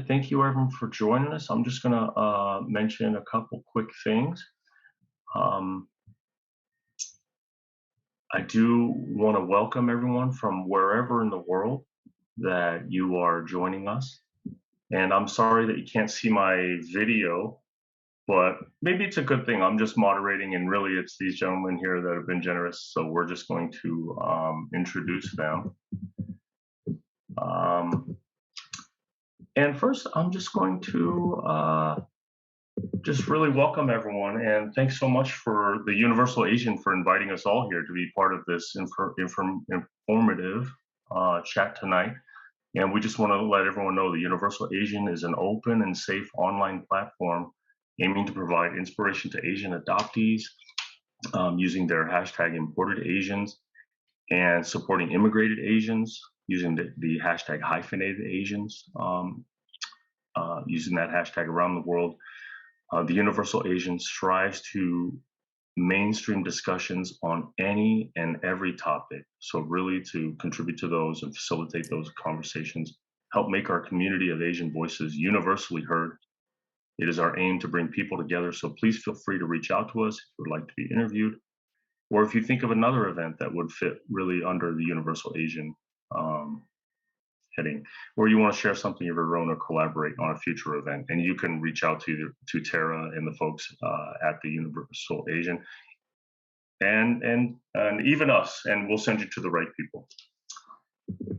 thank you everyone for joining us. I'm just gonna mention a couple quick things. Um, I do want to welcome everyone from wherever in the world that you are joining us. And I'm sorry that you can't see my video, but maybe it's a good thing. I'm just moderating, and really it's these gentlemen here that have been generous. So we're just going to introduce them. And first, I'm just going to just really welcome everyone, and thanks so much for the Universal Asian for inviting us all here to be part of this informative chat tonight. And we just want to let everyone know the Universal Asian is an open and safe online platform aiming to provide inspiration to Asian adoptees using their hashtag imported Asians, and supporting immigrated Asians using the hashtag hyphenated Asians, using that hashtag around the world. The Universal Asian strives to mainstream discussions on any and every topic. So really to contribute to those and facilitate those conversations, help make our community of Asian voices universally heard. It is our aim to bring people together. So please feel free to reach out to us if you would like to be interviewed, or if you think of another event that would fit really under the Universal Asian heading, or you want to share something of your own or collaborate on a future event, and you can reach out to Tara and the folks at the Universal Asian, and even us, and we'll send you to the right people.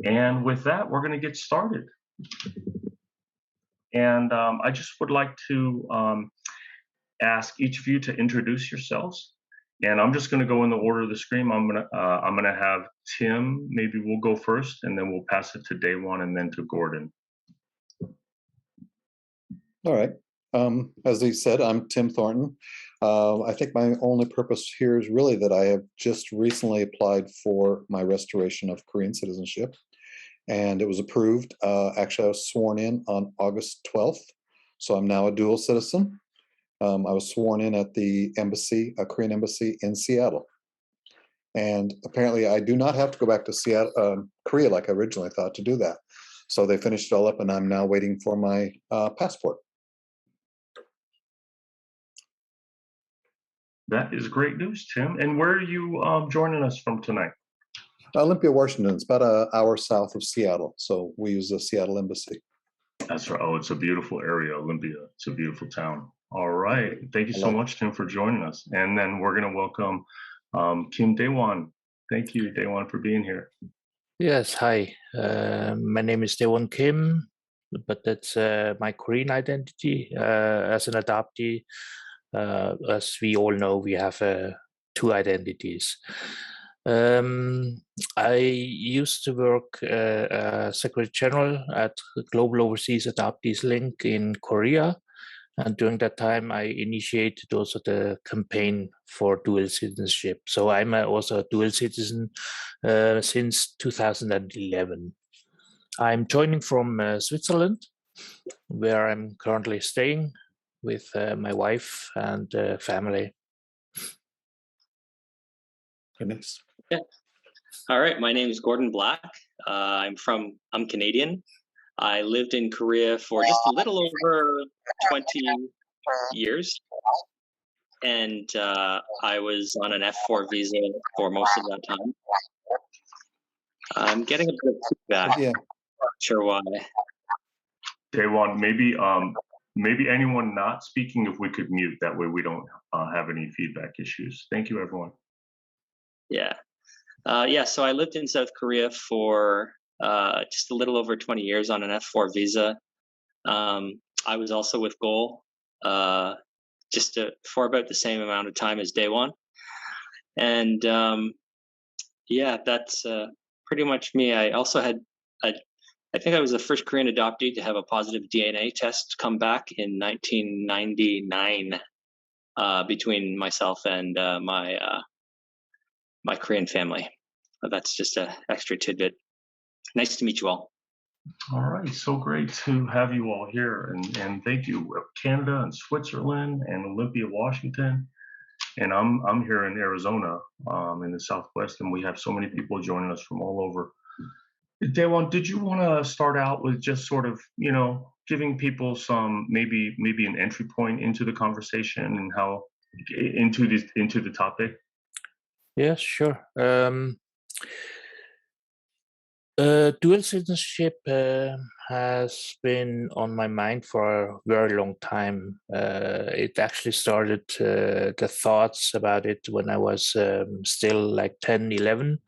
And with that, we're going to get started. And I just would like to ask each of you to introduce yourselves. And I'm just going to go in the order of the screen. I'm gonna have Tim. Maybe we'll go first, and then we'll pass it to Dae-won, and then to Gordon. All right. As he said, I'm Tim Thornton. I think my only purpose here is really that I have just recently applied for my restoration of Korean citizenship, and it was approved. Actually, I was sworn in on August 12th, so I'm now a dual citizen. I was sworn in at the embassy, a Korean embassy in Seattle. And apparently I do not have to go back to Seattle, Korea like I originally thought to do that. So they finished it all up, and I'm now waiting for my passport. That is great news, Tim. And where are you joining us from tonight? Olympia, Washington. It's about an hour south of Seattle. So we use the Seattle embassy. That's right. Oh, it's a beautiful area, Olympia. It's a beautiful town. All right. Thank you so much, Tim, for joining us. And then we're going to welcome Kim Dae-won. Thank you, Dae-won, for being here. Yes, hi. My name is Dae-won Kim, but that's my Korean identity as an adoptee. As we all know, we have two identities. I used to work as Secretary General at Global Overseas Adoptees Link in Korea. And during that time, I initiated also the campaign for dual citizenship. So I'm also a dual citizen since 2011. I'm joining from Switzerland, where I'm currently staying with my wife and family. Goodness. Yeah. All right. My name is Gordon Black. I'm Canadian. I lived in Korea for just a little over 20 years, and I was on an F4 visa for most of that time. I'm getting a bit of feedback. Yeah. Not sure why. Dae-won, maybe anyone not speaking, if we could mute, that way we don't have any feedback issues. Thank you, everyone. Yeah. So I lived in South Korea for just a little over 20 years on an F4 visa. I was also with Goal for about the same amount of time as Dae-won. And that's pretty much me. I also had, I think I was the first Korean adoptee to have a positive DNA test come back in 1999 between myself and my Korean family. That's just an extra tidbit. Nice to meet you all. All right, so great to have you all here, and thank you, Canada and Switzerland and Olympia, Washington, and I'm here in Arizona, in the Southwest, and we have so many people joining us from all over. Dae-won, did you want to start out with just sort of, giving people some maybe an entry point into the conversation and how into the topic? Yes, sure. Dual citizenship has been on my mind for a very long time. It actually started the thoughts about it when I was still like 10, 11.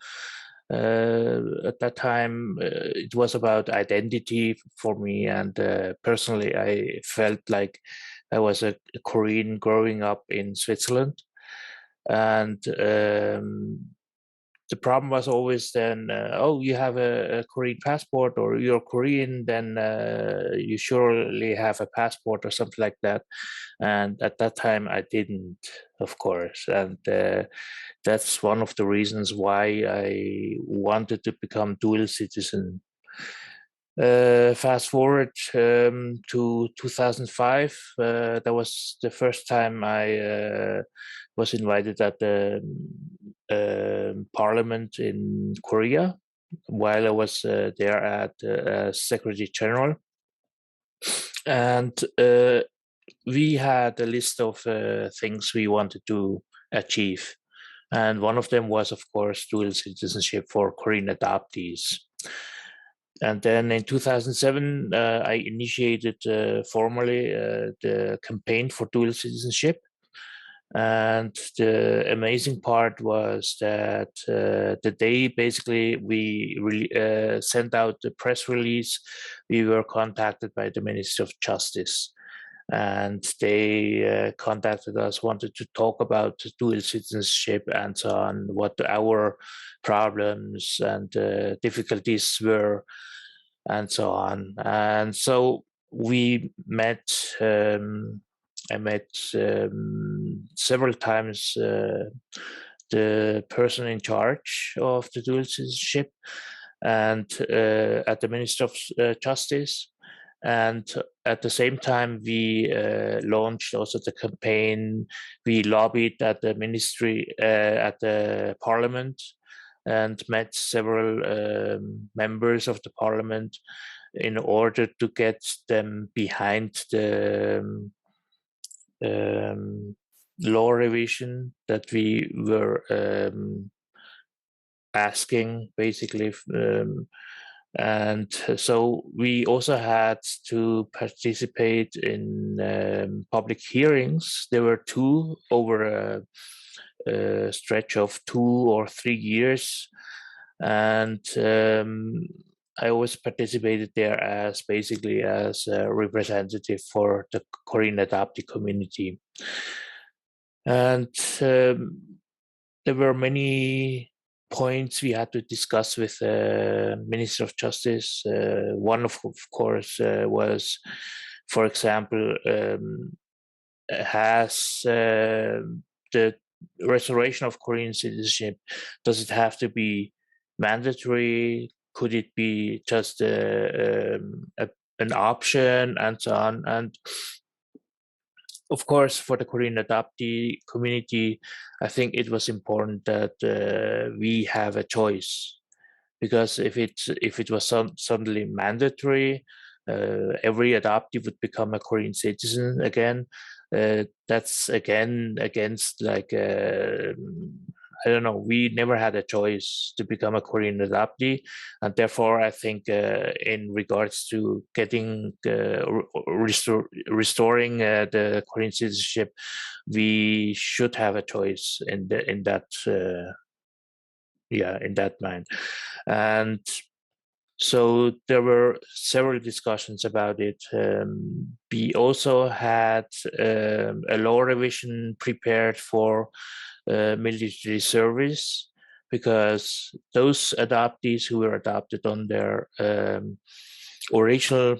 At that time, it was about identity for me, and personally, I felt like I was a Korean growing up in Switzerland, and the problem was always then, oh, you have a Korean passport or you're Korean, then you surely have a passport or something like that. And at that time, I didn't, of course. And that's one of the reasons why I wanted to become dual citizen. Fast forward to 2005, that was the first time I was invited at the parliament in Korea while I was there at Secretary General. And we had a list of things we wanted to achieve. And one of them was, of course, dual citizenship for Korean adoptees. And then in 2007, I initiated formally the campaign for dual citizenship. And the amazing part was that the day basically we sent out the press release, we were contacted by the Ministry of Justice. And they contacted us, wanted to talk about dual citizenship and so on, what our problems and difficulties were, and so on. And so we met. I met several times the person in charge of the dual citizenship, and at the Ministry of Justice. And at the same time, we launched also the campaign. We lobbied at the ministry, at the parliament, and met several members of the parliament in order to get them behind the law revision that we were asking, basically. And so we also had to participate in public hearings. There were two over a stretch of 2 or 3 years. And I always participated there as basically as a representative for the Korean adoptee community. And there were many points we had to discuss with the Minister of Justice. One of course was, for example, has the restoration of Korean citizenship, does it have to be mandatory? Could it be just an option, and so on? And of course, for the Korean adoptee community, I think it was important that we have a choice, because if it was suddenly mandatory, every adoptee would become a Korean citizen again. That's again against, like, I don't know, we never had a choice to become a Korean adoptee. And therefore, I think in regards to getting, restoring the Korean citizenship, we should have a choice in that mind. And so there were several discussions about it. We also had a law revision prepared for military service, because those adoptees who were adopted on their original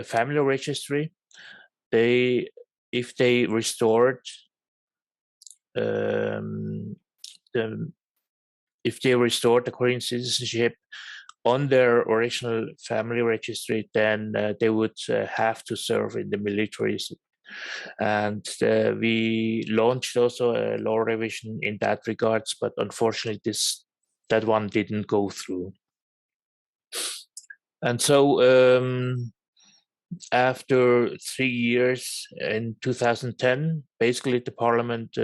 family registry, if they restored the Korean citizenship on their original family registry, then they would have to serve in the military. And we launched also a law revision in that regards, but unfortunately that one didn't go through. And so after 3 years in 2010, basically the parliament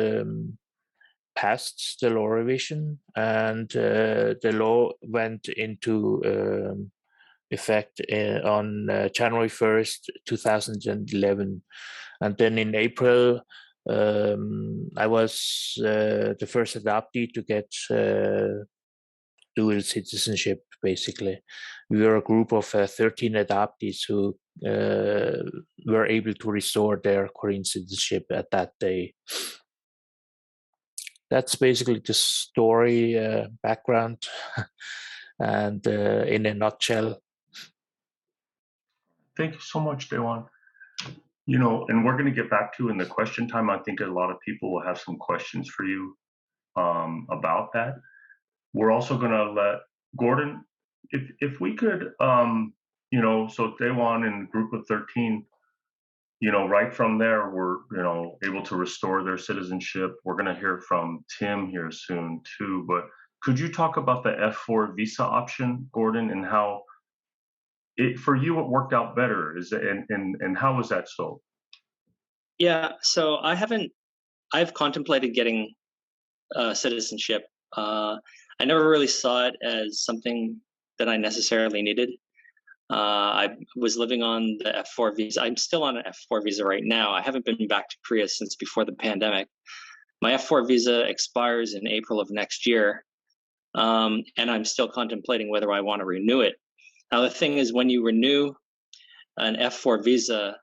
passed the law revision, and the law went into effect on January 1st, 2011. And then in April, I was the first adoptee to get dual citizenship, basically. We were a group of 13 adoptees who were able to restore their Korean citizenship at that day. That's basically the story background and in a nutshell. Thank you so much, Dae-won. You know, and we're going to get back to in the question time. I think a lot of people will have some questions for you about that. We're also going to let Gordon, if we could, you know, so Dae-won and group of 13, you know, right from there, we're, you know, able to restore their citizenship. We're going to hear from Tim here soon too, but could you talk about the F4 visa option, Gordon, and how it, for you, it worked out better? And how was that so? Yeah, so I've contemplated getting citizenship. I never really saw it as something that I necessarily needed. I was living on the F4 visa. I'm still on an F4 visa right now. I haven't been back to Korea since before the pandemic. My F4 visa expires in April of next year, and I'm still contemplating whether I want to renew it. Now, the thing is, when you renew an F4 visa,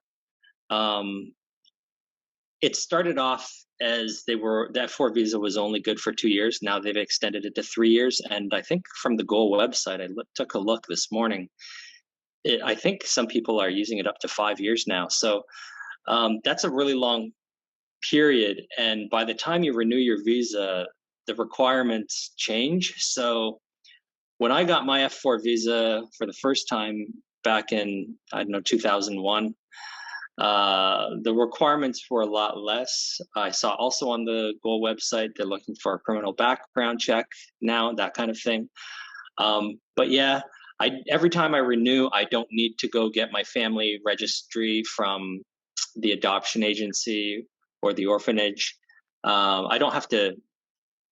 it started off as the F4 visa was only good for 2 years. Now they've extended it to 3 years. And I think from the Goal website, I took a look this morning. I think some people are using it up to 5 years now. So that's a really long period. And by the time you renew your visa, the requirements change. So when I got my F4 visa for the first time back in, I don't know, 2001, the requirements were a lot less. I saw also on the Goal website, they're looking for a criminal background check now, that kind of thing. But yeah, every time I renew, I don't need to go get my family registry from the adoption agency or the orphanage. I don't have to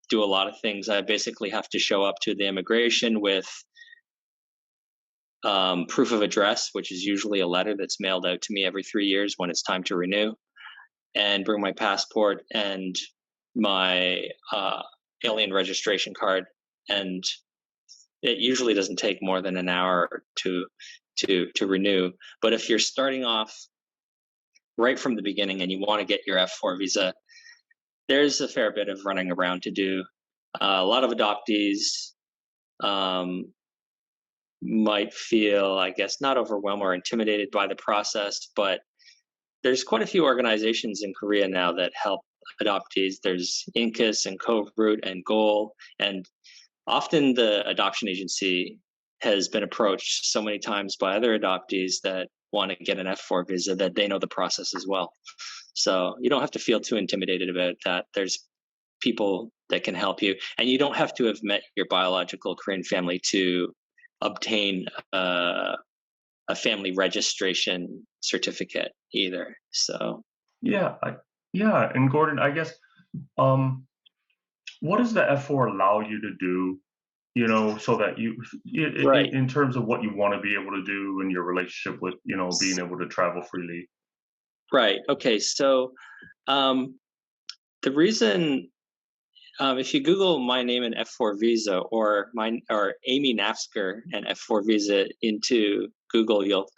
do a lot of things. I basically have to show up to the immigration with proof of address, which is usually a letter that's mailed out to me every 3 years when it's time to renew, and bring my passport and my alien registration card. And it usually doesn't take more than an hour to renew. But if you're starting off right from the beginning and you want to get your F4 visa, there's a fair bit of running around to do. A lot of adoptees might feel, I guess, not overwhelmed or intimidated by the process, but there's quite a few organizations in Korea now that help adoptees. There's INCUS and CoveRoot and Goal, and often the adoption agency has been approached so many times by other adoptees that want to get an F4 visa that they know the process as well. So you don't have to feel too intimidated about that. There's people that can help you, and you don't have to have met your biological Korean family to obtain a family registration certificate either. So Yeah, and Gordon, I guess, what does the F4 allow you to do? You know, so that you, right. in terms of what you want to be able to do in your relationship with, you know, being able to travel freely. Right. Okay. So the reason, if you Google my name and F4 visa or Amy Nafsker and F4 visa into Google, you'll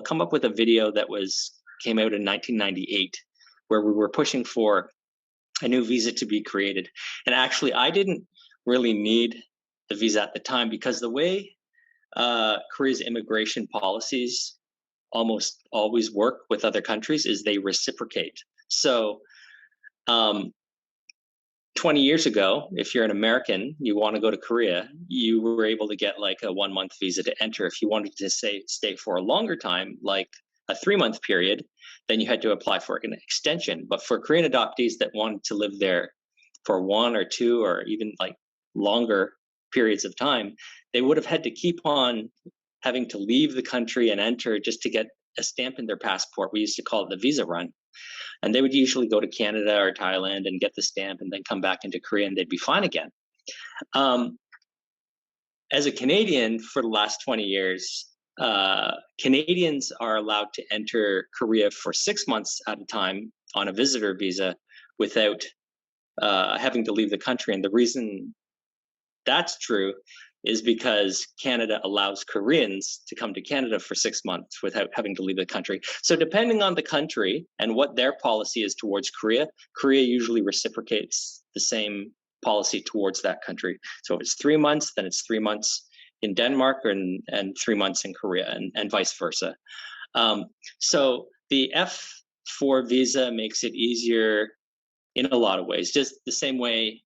come up with a video that came out in 1998, where we were pushing for a new visa to be created. And actually, I didn't really need the visa at the time, because the way Korea's immigration policies almost always work with other countries is they reciprocate. So 20 years ago, if you're an American, you want to go to Korea, you were able to get like a 1-month visa to enter. If you wanted to stay for a longer time, like a 3-month period, then you had to apply for an extension. But for Korean adoptees that wanted to live there for 1 or 2 or even like longer periods of time, they would have had to keep on having to leave the country and enter just to get a stamp in their passport. We used to call it the visa run. And they would usually go to Canada or Thailand and get the stamp and then come back into Korea and they'd be fine again. As a Canadian for the last 20 years, Canadians are allowed to enter Korea for 6 months at a time on a visitor visa without having to leave the country. And the reason that's true is because Canada allows Koreans to come to Canada for 6 months without having to leave the country. So depending on the country and what their policy is towards Korea, Korea usually reciprocates the same policy towards that country. So if it's 3 months, then it's 3 months in Denmark and 3 months in Korea and vice versa. So the F4 visa makes it easier in a lot of ways, just the same way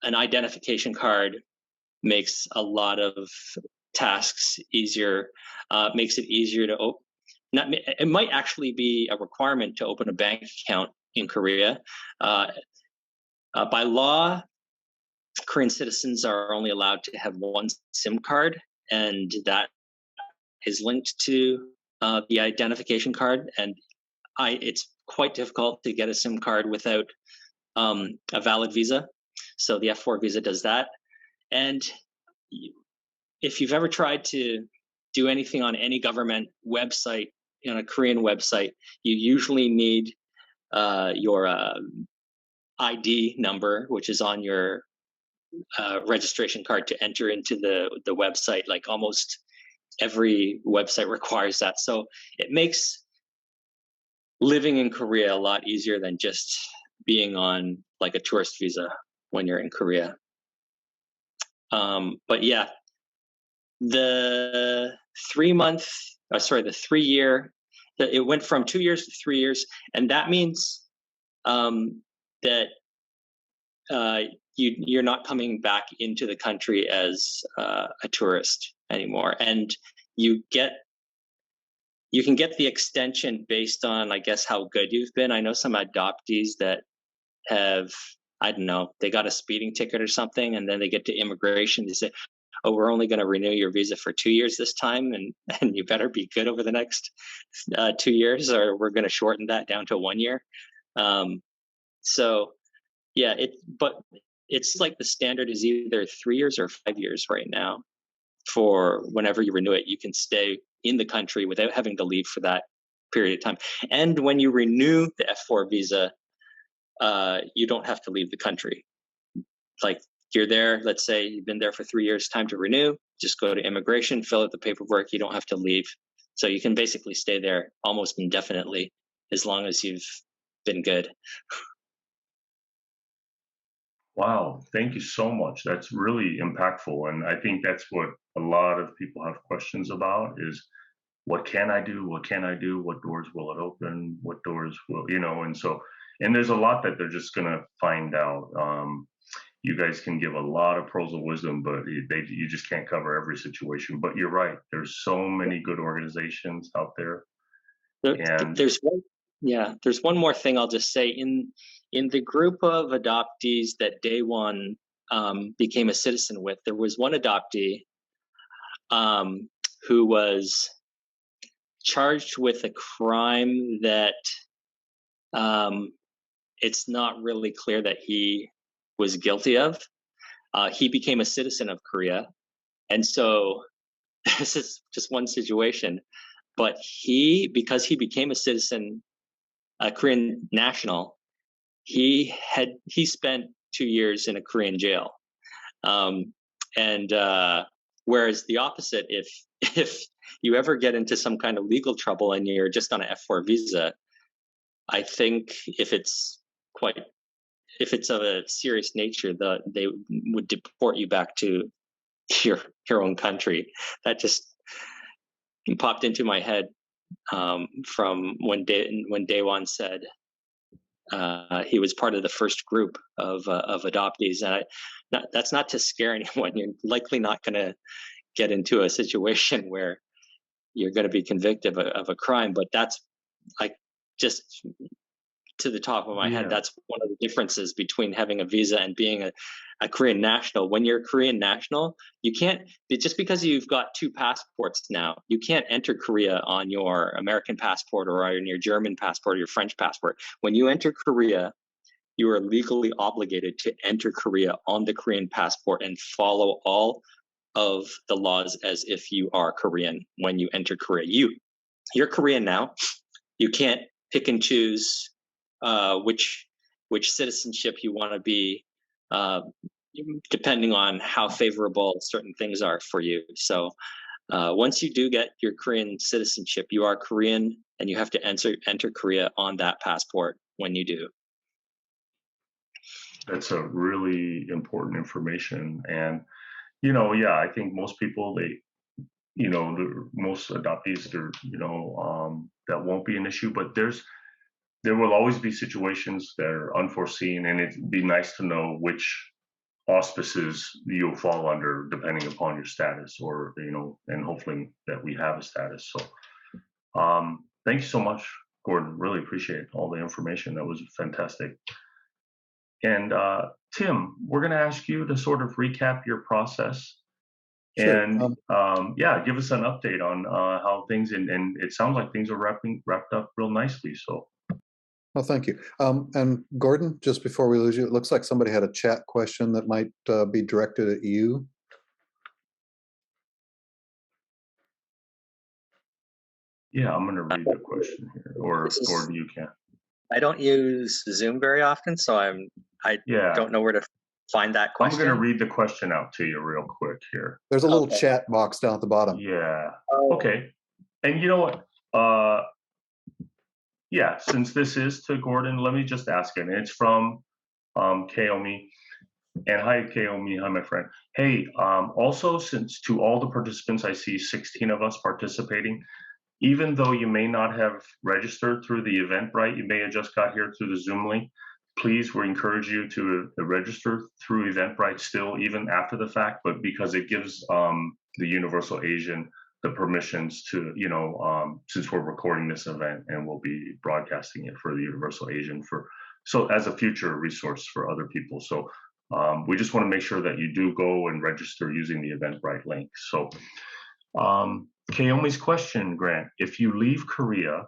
an identification card makes a lot of tasks easier, makes it easier to open. It might actually be a requirement to open a bank account in Korea. By law, Korean citizens are only allowed to have one SIM card, and that is linked to the identification card. And it's quite difficult to get a SIM card without a valid visa. So the F4 visa does that. And if you've ever tried to do anything on any government website, on a Korean website, you usually need your ID number, which is on your registration card to enter into the website. Like almost every website requires that. So it makes living in Korea a lot easier than just being on like a tourist visa when you're in Korea. But yeah, the 3 year, it went from 2 years to 3 years. And that means that you're not coming back into the country as a tourist anymore. And you can get the extension based on, I guess, how good you've been. I know some adoptees that have, I don't know, they got a speeding ticket or something, and then they get to immigration. They say, oh, we're only going to renew your visa for 2 years this time, and you better be good over the next 2 years, or we're going to shorten that down to 1 year. So, yeah, but it's like the standard is either 3 years or 5 years right now. For whenever you renew it, you can stay in the country without having to leave for that period of time. And when you renew the F4 visa, you don't have to leave the country. Like you're there, let's say you've been there for 3 years, time to renew, just go to immigration, fill out the paperwork, you don't have to leave. So you can basically stay there almost indefinitely as long as you've been good. Wow, thank you so much. That's really impactful. And I think that's what a lot of people have questions about is, what can I do? What can I do? What doors will it open? What doors will, and there's a lot that they're just going to find out. You guys can give a lot of pearls of wisdom, but you just can't cover every situation. But you're right. There's so many good organizations out there. And there's one more thing I'll just say. In the group of adoptees that Dae-won became a citizen with, there was one adoptee who was charged with a crime that it's not really clear that he was guilty of. He became a citizen of Korea. And so this is just one situation, but because he became a citizen, a Korean national, he spent 2 years in a Korean jail. Whereas the opposite, if you ever get into some kind of legal trouble and you're just on an F4 visa, I think if it's of a serious nature, they would deport you back to your own country. That just popped into my head from when Dae-won said he was part of the first group of adoptees. And that's not to scare anyone. You're likely not going to get into a situation where you're going to be convicted of a crime, but that's like just to the top of my head. Yeah. That's one of the differences between having a visa and being a Korean national. When you're a Korean national, you can't, just because you've got two passports now, you can't enter Korea on your American passport or on your German passport or your French passport. When you enter Korea, you are legally obligated to enter Korea on the Korean passport and follow all of the laws as if you are Korean when you enter Korea. You're Korean now. You can't pick and choose which citizenship you want to be, depending on how favorable certain things are for you. So once you do get your Korean citizenship, you are Korean, and you have to enter Korea on that passport when you do. That's a really important information. And, yeah, I think most people, most adoptees, that won't be an issue, but there will always be situations that are unforeseen, and it'd be nice to know which auspices you'll fall under depending upon your status, or, and hopefully that we have a status. So, thank you so much, Gordon. Really appreciate all the information. That was fantastic. And Tim, we're going to ask you to sort of recap your process. Sure. And give us an update on how things, and it sounds like things are wrapped up real nicely. So, Well, thank you. And Gordon, just before we lose you, it looks like somebody had a chat question that might be directed at you. yeah, I'm going to read the question here, or Gordon, you can. I don't use Zoom very often, so I don't know where to find that question. I'm going to read the question out to you real quick here. There's a little chat box down at the bottom. Yeah. Okay. And you know what? Since this is to Gordon, let me just ask it. And it's from Kaomi. And hi, Kaomi. Hi, my friend. Hey, also, since to all the participants, I see 16 of us participating. Even though you may not have registered through the Eventbrite, you may have just got here through the Zoom link. Please, we encourage you to register through Eventbrite still, even after the fact, but because it gives the Universal Asian the permissions to, since we're recording this event and we'll be broadcasting it for the Universal Asian so as a future resource for other people. So we just want to make sure that you do go and register using the Eventbrite link. So Kaomi's question, Grant, if you leave Korea,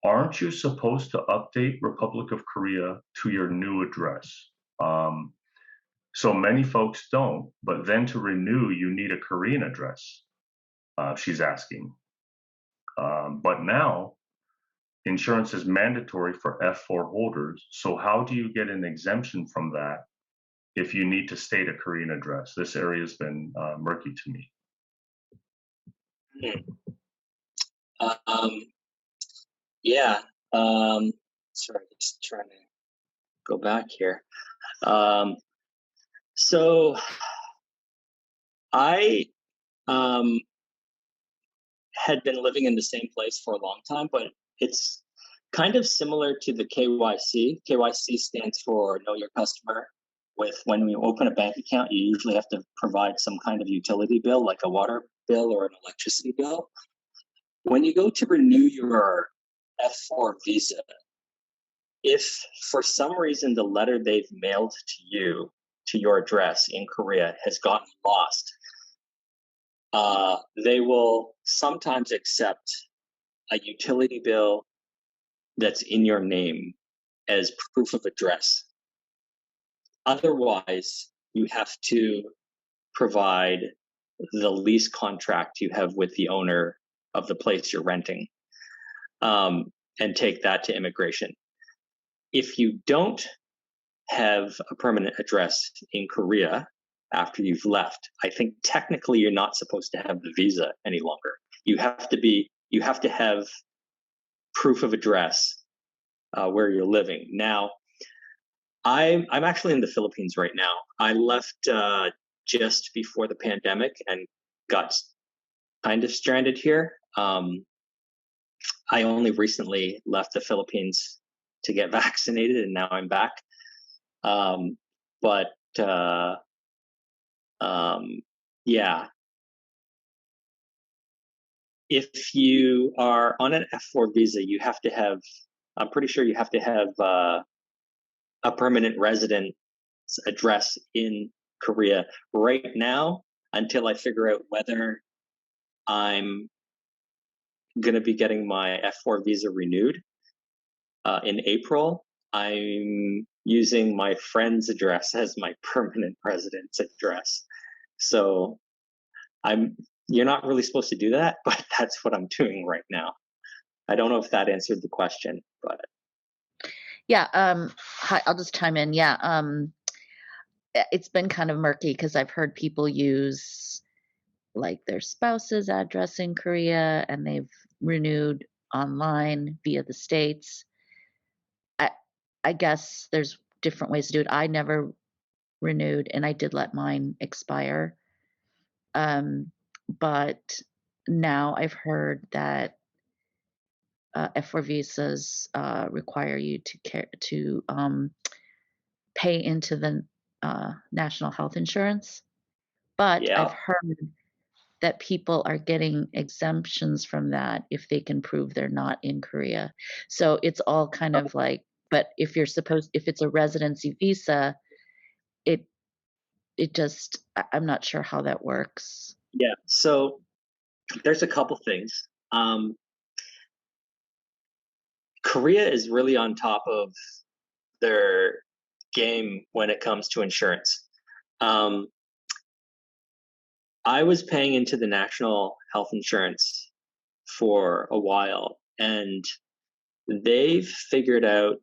aren't you supposed to update Republic of Korea to your new address? So many folks don't, but then to renew, you need a Korean address, she's asking. But now, insurance is mandatory for F4 holders. So how do you get an exemption from that if you need to state a Korean address? This area has been murky to me. Sorry, just trying to go back here. So I had been living in the same place for a long time, but it's kind of similar to the KYC. KYC stands for Know Your Customer. When you open a bank account, you usually have to provide some kind of utility bill, like a water bill or an electricity bill. When you go to renew your F4 visa, if for some reason the letter they've mailed to you, to your address in Korea, has gotten lost, they will sometimes accept a utility bill that's in your name as proof of address. Otherwise, you have to provide the lease contract you have with the owner of the place you're renting, and take that to immigration. If you don't have a permanent address in Korea after you've left, I think technically you're not supposed to have the visa any longer. You have to have proof of address where you're living. Now, I'm actually in the Philippines right now. I left just before the pandemic and got kind of stranded here. I only recently left the Philippines to get vaccinated, and now I'm back. If you are on an F4 visa, you have to have I'm pretty sure you have to have a permanent residence address in Korea right now until I figure out whether I'm going to be getting my F4 visa renewed in April. I'm using my friend's address as my permanent residence address. So you're not really supposed to do that, but that's what I'm doing right now. I don't know if that answered the question, but Yeah, hi, I'll just chime in. Yeah, it's been kind of murky because I've heard people use like their spouse's address in Korea and they've renewed online via the States. I guess there's different ways to do it. I never renewed and I did let mine expire. But now I've heard that F4 visas require you to pay into the national health insurance. But yeah. I've heard that people are getting exemptions from that if they can prove they're not in Korea. So it's all kind of like, but if it's a residency visa, I'm not sure how that works. Yeah. So there's a couple things. Korea is really on top of their game when it comes to insurance. I was paying into the national health insurance for a while, and they've figured out,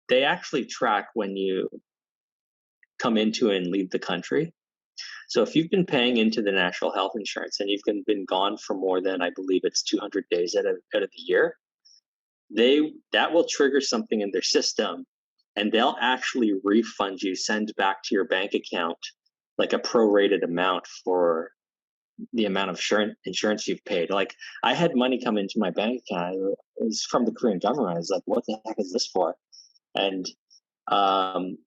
they actually track when you come into and leave the country. So if you've been paying into the national health insurance and you've been gone for more than, I believe it's 200 days out of the year, that will trigger something in their system, and they'll actually refund you, send back to your bank account like a prorated amount for the amount of insurance you've paid. Like, I had money come into my bank account. It was from the Korean government. I was like, what the heck is this for? And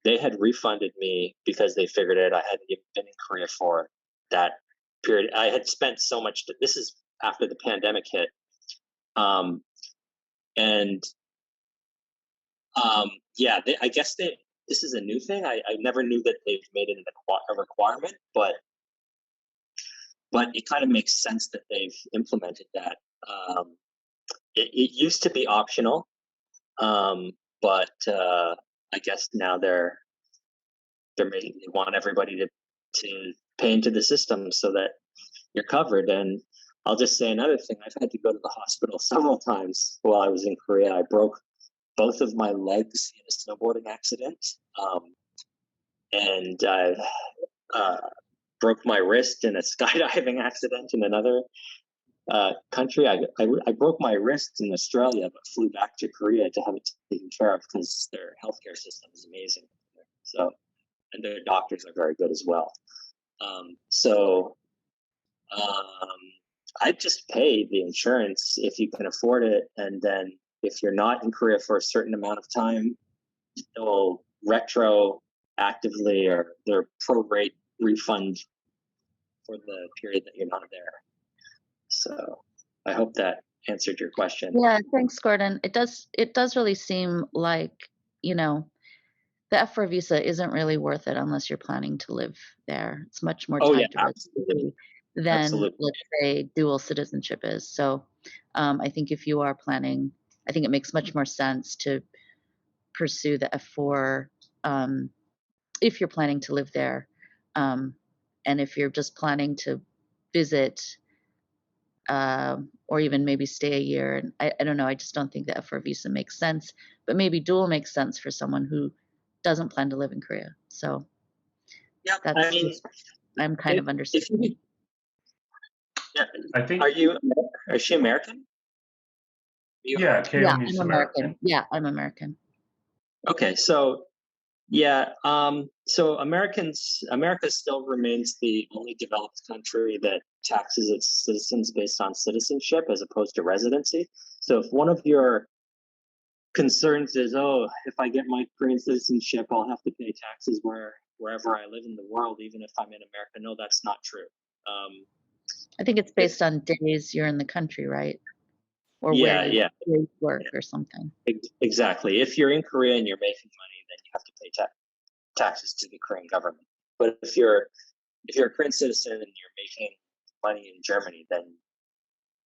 they had refunded me because they figured out I hadn't even been in Korea for that period. I had spent so much. This is after the pandemic hit. Yeah, I guess this is a new thing. I never knew that they've made it a requirement, but it kind of makes sense that they've implemented that. It used to be optional, but I guess now they want everybody to pay into the system so that you're covered. And I'll just say another thing: I've had to go to the hospital several times while I was in Korea. I broke both of my legs in a snowboarding accident, and I broke my wrist in a skydiving accident in another country. I broke my wrist in Australia, but flew back to Korea to have it taken care of because their healthcare system is amazing. So, and their doctors are very good as well. I just pay the insurance if you can afford it, and then if you're not in Korea for a certain amount of time, they'll retroactively or their prorate refund for the period that you're not there. So I hope that answered your question. Yeah, thanks, Gordon. It does really seem like, the F4 visa isn't really worth it unless you're planning to live there. It's much more tied to residency than, let's say, dual citizenship is. So I think if you are planning, I think it makes much more sense to pursue the F4 if you're planning to live there. And if you're just planning to visit or even maybe stay a year, and I don't know, I just don't think the F4 visa makes sense, but maybe dual makes sense for someone who doesn't plan to live in Korea. So yeah, I'm kind of understanding. Yeah, I think. Is she American? Yeah, I'm American. Yeah, I'm American. Okay, so yeah, so America still remains the only developed country that taxes its citizens based on citizenship as opposed to residency. So if one of your concerns is, oh, if I get my Korean citizenship, I'll have to pay taxes wherever I live in the world, even if I'm in America. No, that's not true. I think it's based on days you're in the country, right? or Yeah, where yeah, you work or something. exactly. If you're in Korea and you're making money, then you have to pay taxes to the Korean government. But if you're a Korean citizen and you're making money in Germany,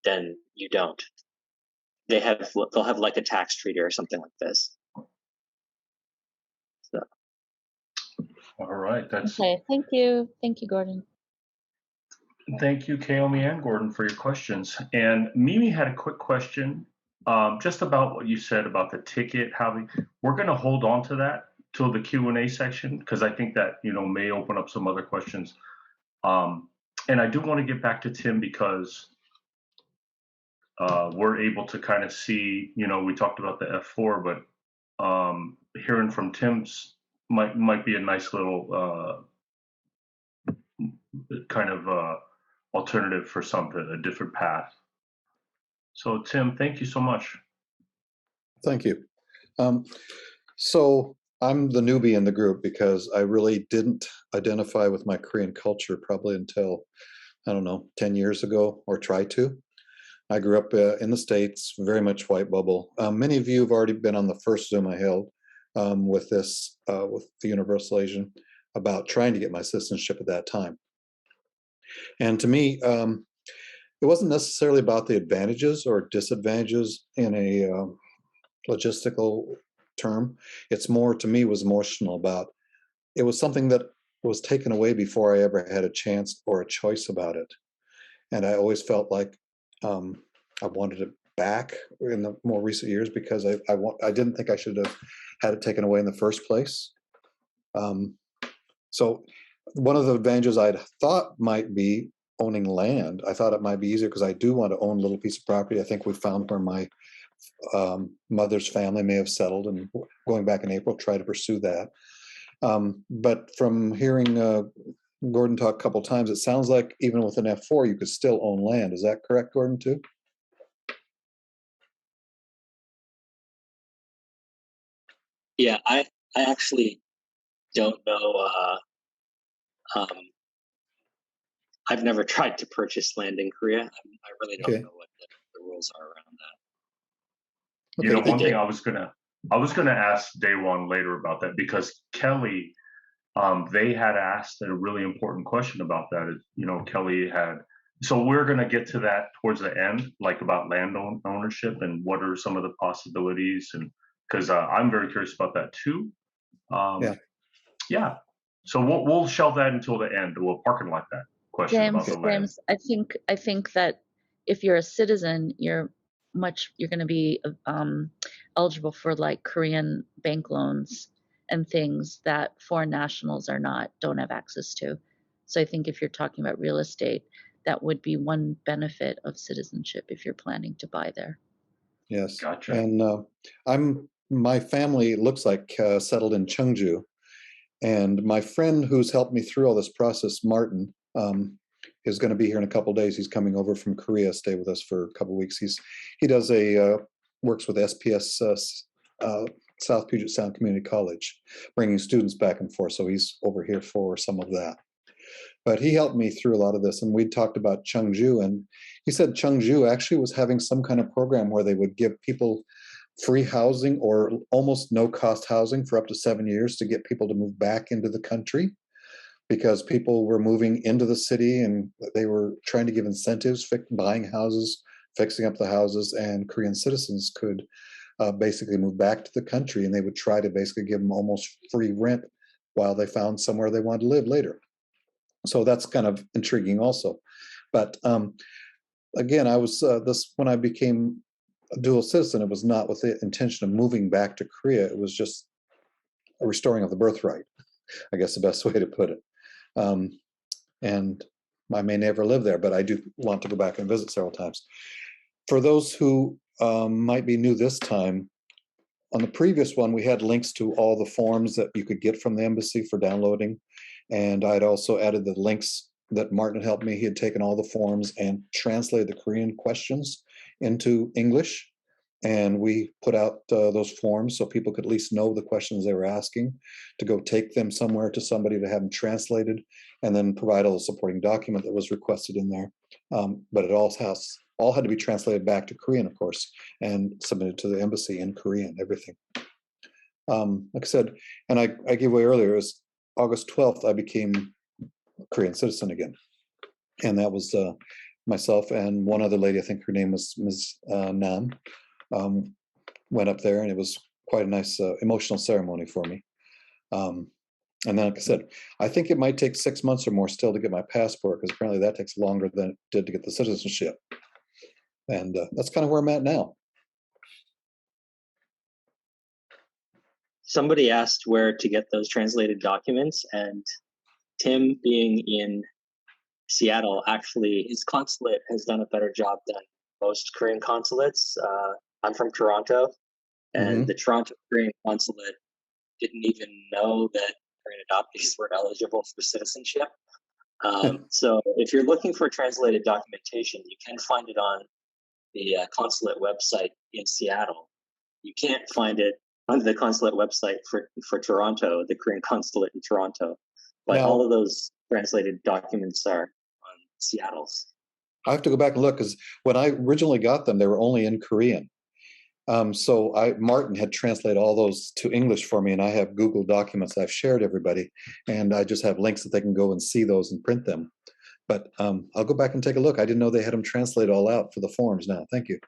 then you don't. They'll have like a tax treaty or something like this. So. All right, that's Okay. Thank you, Gordon. Thank you, Kaomi and Gordon, for your questions. And Mimi had a quick question, just about what you said about the ticket. We're going to hold on to that till the Q&A section, because I think that may open up some other questions. And I do want to get back to Tim, because we're able to kind of see. We talked about the F4, but hearing from Tim's might be a nice little kind of alternative for something, a different path. So Tim, thank you so much. Thank you. So I'm the newbie in the group because I really didn't identify with my Korean culture probably until, I don't know, 10 years ago, or tried to. I grew up in the States, very much white bubble. Many of you have already been on the first Zoom I held with the Universal Asian about trying to get my citizenship at that time. And to me, it wasn't necessarily about the advantages or disadvantages in a logistical term. It's more, to me, was emotional about, it was something that was taken away before I ever had a chance or a choice about it. And I always felt like I wanted it back in the more recent years, because I didn't think I should have had it taken away in the first place. So one of the advantages I'd thought might be owning land. I thought it might be easier because I do want to own a little piece of property. I think we found where my mother's family may have settled, and going back in April, try to pursue that. But from hearing Gordon talk a couple of times, it sounds like even with an F4, you could still own land. Is that correct, Gordon, too? Yeah, I actually don't know. I've never tried to purchase land in Korea. I really don't know what the rules are around that. One thing I was gonna ask Dae-won later about that, because Kelly, they had asked a really important question about that. Kelly had. So we're gonna get to that towards the end, like about land ownership and what are some of the possibilities, and because I'm very curious about that too. Yeah. So we'll shelve that until the end. We'll park it like that question about the land. James, I think that if you're a citizen, you're going to be eligible for like Korean bank loans and things that foreign nationals don't have access to. So I think if you're talking about real estate, that would be one benefit of citizenship if you're planning to buy there. Yes. Gotcha. And my family looks like settled in Cheongju. And my friend who's helped me through all this process, Martin, is going to be here in a couple of days. He's coming over from Korea, stay with us for a couple of weeks. He does works with SPS South Puget Sound Community College, bringing students back and forth. So he's over here for some of that. But he helped me through a lot of this, and we talked about Cheongju, and he said Cheongju actually was having some kind of program where they would give people free housing or almost no cost housing for up to 7 years to get people to move back into the country, because people were moving into the city and they were trying to give incentives, buying houses, fixing up the houses, and Korean citizens could basically move back to the country, and they would try to basically give them almost free rent while they found somewhere they wanted to live later. So that's kind of intriguing also. But again, I was when I became a dual citizen, it was not with the intention of moving back to Korea. It was just a restoring of the birthright, I guess the best way to put it. And I may never live there, but I do want to go back and visit several times. For those who might be new this time, on the previous one, we had links to all the forms that you could get from the embassy for downloading. And I'd also added the links that Martin helped me. He had taken all the forms and translated the Korean questions into English. and we put out those forms so people could at least know the questions they were asking, to go take them somewhere to somebody to have them translated, and then provide all the supporting document that was requested in there. But it all had to be translated back to Korean, of course, and submitted to the embassy in Korean, everything. Like I said, and I gave away earlier, it was August 12th, I became a Korean citizen again. And that was myself and one other lady, I think her name was Ms. Nam, went up there, and it was quite a nice emotional ceremony for me. And then, like I said, I think it might take 6 months or more still to get my passport, because apparently that takes longer than it did to get the citizenship. And that's kind of where I'm at now. Somebody asked where to get those translated documents, and Tim, being in Seattle, actually, his consulate has done a better job than most Korean consulates. I'm from Toronto, and the Toronto Korean consulate didn't even know that Korean adoptees were eligible for citizenship. So if you're looking for translated documentation, you can find it on the consulate website in Seattle. You can't find it on the consulate website for Toronto, the Korean consulate in Toronto. But Now, all of those translated documents are on Seattle's. I have to go back and look, because when I originally got them, they were only in Korean. So Martin had translated all those to English for me, and I have Google documents I've shared everybody, and I just have links that they can go and see those and print them. But I'll go back and take a look. I didn't know they had them translated all out for the forms now. Thank you.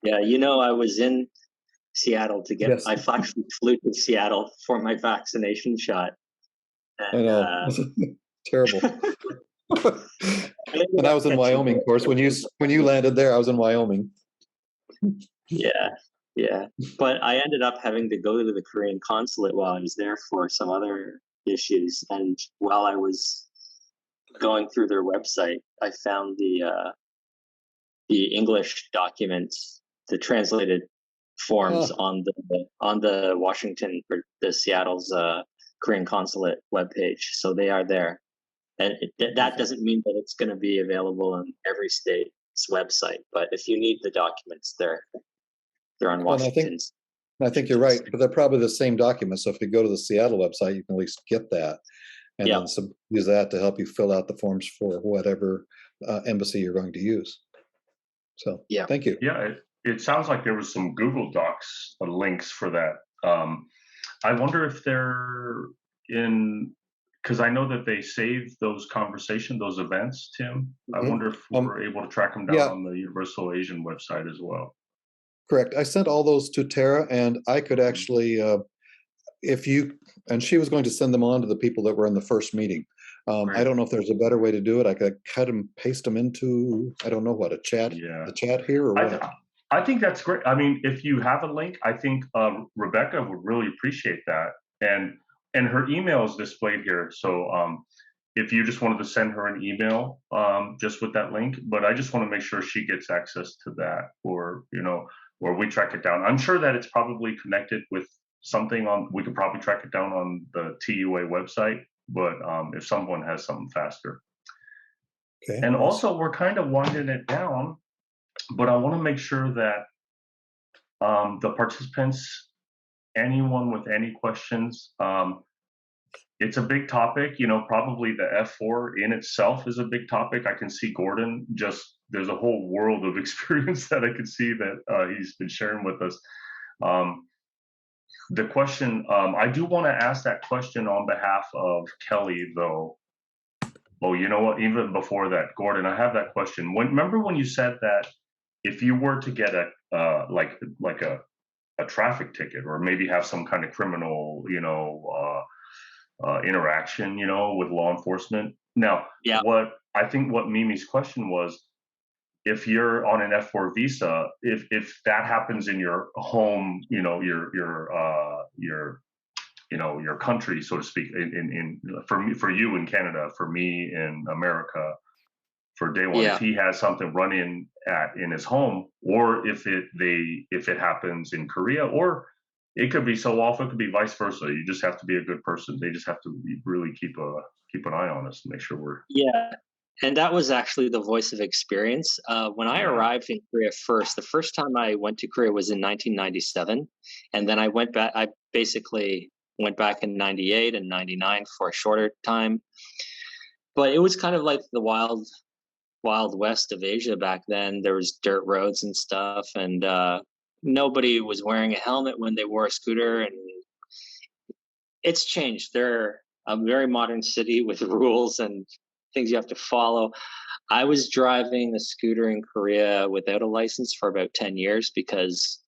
Yeah, I was in Seattle to get, I actually flew to Seattle for my vaccination shot. And, I know. Terrible. And I was in Wyoming, of course. When you landed there, I was in Wyoming. Yeah. But I ended up having to go to the Korean consulate while I was there for some other issues. And while I was going through their website, I found the English documents, the translated forms on the Washington or the Seattle's Korean consulate webpage. So they are there. And that doesn't mean that it's going to be available on every state's website, but if you need the documents, they're on Washington's. I think you're right, but they're probably the same documents. So if you go to the Seattle website, you can at least get that, and then use that to help you fill out the forms for whatever embassy you're going to use. So thank you. Yeah, it sounds like there was some Google Docs links for that. I wonder if they're in, because I know that they save those those events, Tim. I wonder if we're able to track them down on the Universal Asian website as well. Correct. I sent all those to Tara, and I could actually, and she was going to send them on to the people that were in the first meeting. I don't know if there's a better way to do it. I could cut and paste them into, I don't know what, a chat here or what? I think that's great. I mean, if you have a link, I think Rebecca would really appreciate that. And her email is displayed here. So if you just wanted to send her an email just with that link, but I just want to make sure she gets access to that, or, or we track it down. I'm sure that it's probably connected with something we could probably track it down on the TUA website, but if someone has something faster. Okay. And also we're kind of winding it down, but I want to make sure that the participants, anyone with any questions, it's a big topic, probably the F4 in itself is a big topic. I can see Gordon, there's a whole world of experience that I can see that he's been sharing with us. The question, I do want to ask that question on behalf of Kelly, though. Oh, you know what? Even before that, Gordon, I have that question. Remember when you said that if you were to get a traffic ticket, or maybe have some kind of criminal, interaction, with law enforcement. Now, what Mimi's question was, if you're on an F4 visa, if that happens in your home, your country, so to speak, for you in Canada, for me in America, for Dae-won, if he has something running in his home, or if it happens in Korea, or it could be so awful, it could be vice versa. You just have to be a good person. They just have to really keep an eye on us to make sure we're. Yeah, And that was actually the voice of experience. When I Yeah. arrived in Korea the first time I went to Korea was in 1997, and then I went back. I basically went back in 98 and 99 for a shorter time. But it was kind of like the wild west of Asia back then. There was dirt roads and stuff, and nobody was wearing a helmet when they wore a scooter. And it's changed. They're a very modern city with rules and things you have to follow. I was driving a scooter in Korea without a license for about 10 years because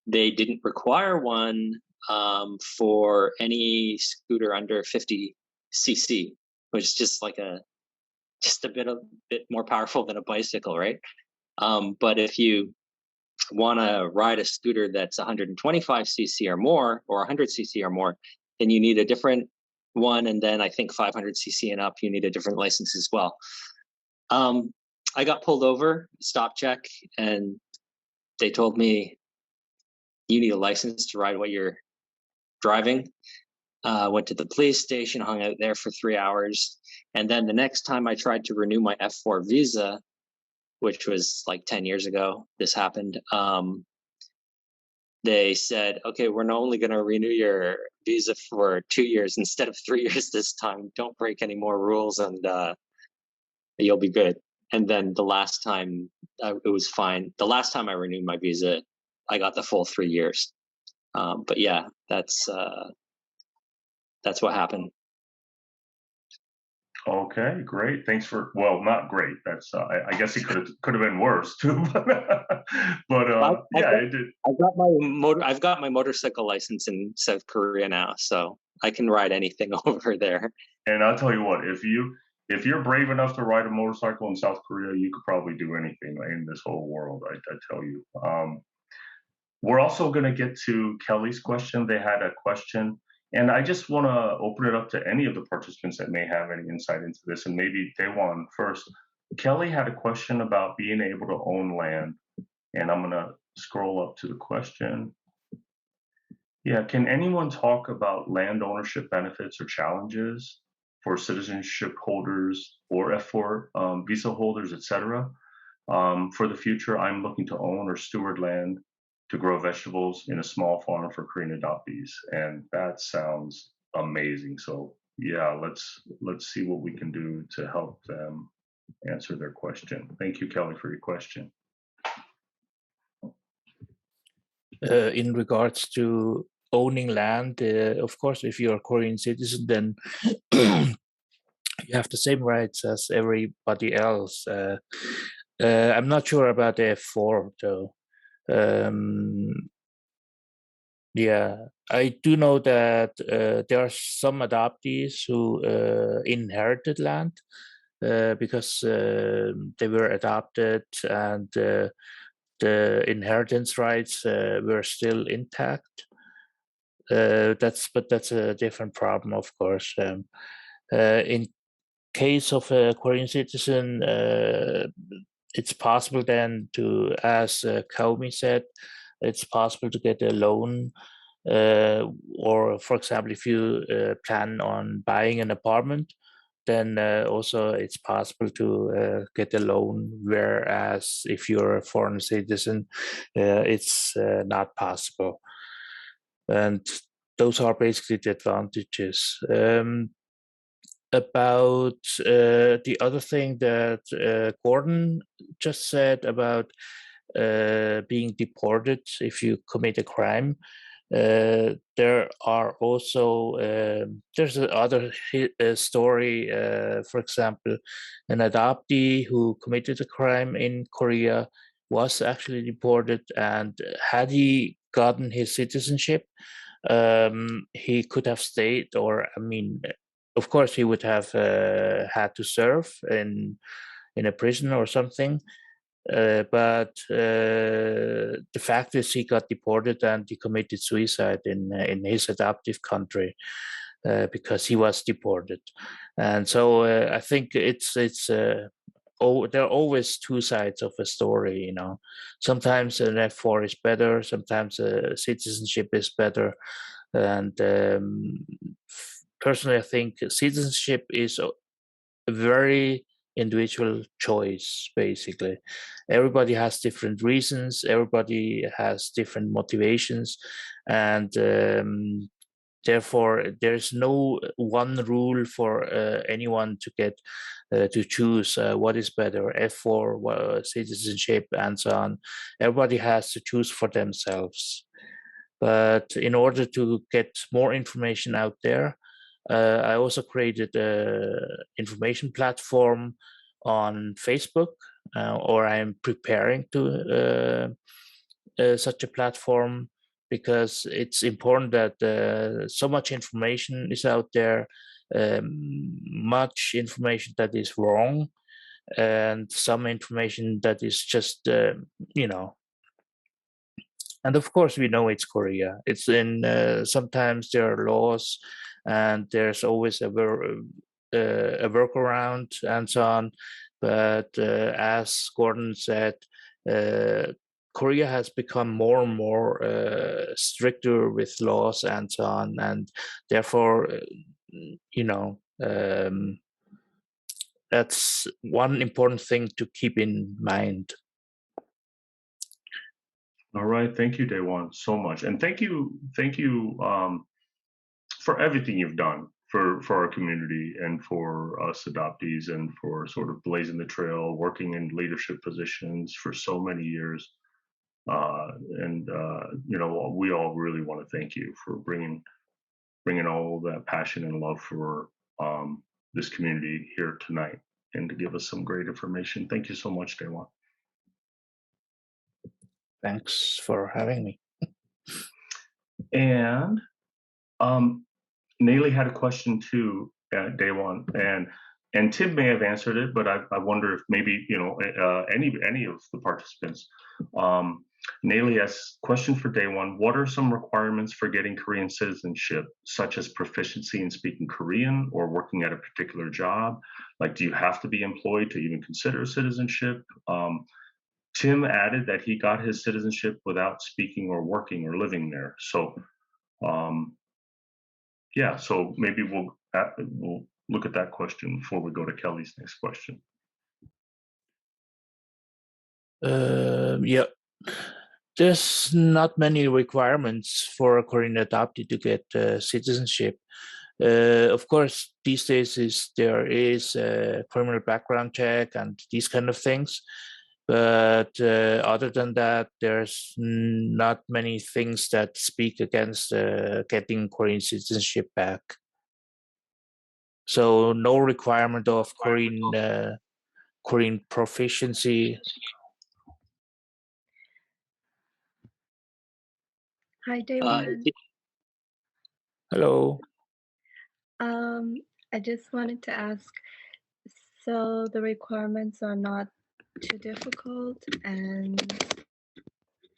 they didn't require one for any scooter under 50 cc, which is just like just a bit more powerful than a bicycle, right? But if you want to ride a scooter that's 125 cc or more, or 100 cc or more, then you need a different one. And then I think 500 cc and up, you need a different license as well. I got pulled over, stop check, and they told me you need a license to ride what you're driving. Went to the police station, hung out there for 3 hours. And then the next time I tried to renew my F4 visa, which was like 10 years ago, this happened. They said, okay, we're not only going to renew your visa for 2 years instead of 3 years this time. Don't break any more rules and you'll be good. And then the last time it was fine. The last time I renewed my visa, I got the full 3 years. But yeah, that's what happened. Okay, great. Thanks for, well, not great. That's I guess it could have been worse too. But yeah, it did. I've got my motorcycle license in South Korea now, so I can ride anything over there. And I'll tell you what, if you're brave enough to ride a motorcycle in South Korea, you could probably do anything in this whole world. I tell you. We're also going to get to Kelly's question. They had a question, and I just want to open it up to any of the participants that may have any insight into this, and maybe Dae-won first. Kelly had a question about being able to own land, and I'm going to scroll up to the question. Yeah, can anyone talk about land ownership benefits or challenges for citizenship holders or F4 visa holders, etc.? For the future, I'm looking to own or steward land to grow vegetables in a small farm for Korean adoptees, and that sounds amazing. So yeah, let's see what we can do to help them answer their question. Thank you, Kelly, for your question. In regards to owning land, of course, if you're a Korean citizen, then you have the same rights as everybody else. I'm not sure about the F4 though. Yeah, I do know that there are some adoptees who inherited land because they were adopted and the inheritance rights were still intact. But that's a different problem, of course. In case of a Korean citizen, it's possible then to, as Kaumi said, it's possible to get a loan, or for example, if you plan on buying an apartment, then also it's possible to get a loan, whereas if you're a foreign citizen, it's not possible. And those are basically the advantages. About the other thing that Gordon just said about being deported if you commit a crime, there are also there's another story. For example, an adoptee who committed a crime in Korea was actually deported, and had he gotten his citizenship, he could have stayed, or I mean, of course, he would have had to serve in a prison or something. But the fact is, he got deported and he committed suicide in his adoptive country because he was deported. And so I think there are always two sides of a story. You know, sometimes an F4 is better, sometimes citizenship is better, and personally, I think citizenship is a very individual choice, basically. Everybody has different reasons, everybody has different motivations, and therefore there's no one rule for anyone to get to choose what is better, F4, citizenship, and so on. Everybody has to choose for themselves. But in order to get more information out there, I also created an information platform on Facebook, or I'm preparing to such a platform, because it's important that so much information is out there, much information that is wrong, and some information that is just, and of course, we know it's Korea. It's in sometimes there are laws, and there's always a workaround and so on. But as Gordon said, Korea has become more and more stricter with laws and so on, and therefore, that's one important thing to keep in mind. All right, thank you, Dae-won, so much, and thank you for everything you've done for our community and for us adoptees, and for sort of blazing the trail, working in leadership positions for so many years. We all really want to thank you for bringing all that passion and love for this community here tonight, and to give us some great information. Thank you so much, Dae-won. Thanks for having me. And Nayli had a question too, Dae-won, and Tim may have answered it, but I wonder if maybe any of the participants. Nayli asks, question for Dae-won: what are some requirements for getting Korean citizenship, such as proficiency in speaking Korean or working at a particular job? Like, do you have to be employed to even consider citizenship? Tim added that he got his citizenship without speaking or working or living there. So, so maybe we'll look at that question before we go to Kelly's next question. There's not many requirements for a Korean adoptee to get citizenship. Of course, these days there is a criminal background check and these kind of things. But other than that, there's not many things that speak against getting Korean citizenship back. So no requirement of Korean proficiency. Hi, Dae-won. Hello. I just wanted to ask, so the requirements are not too difficult, and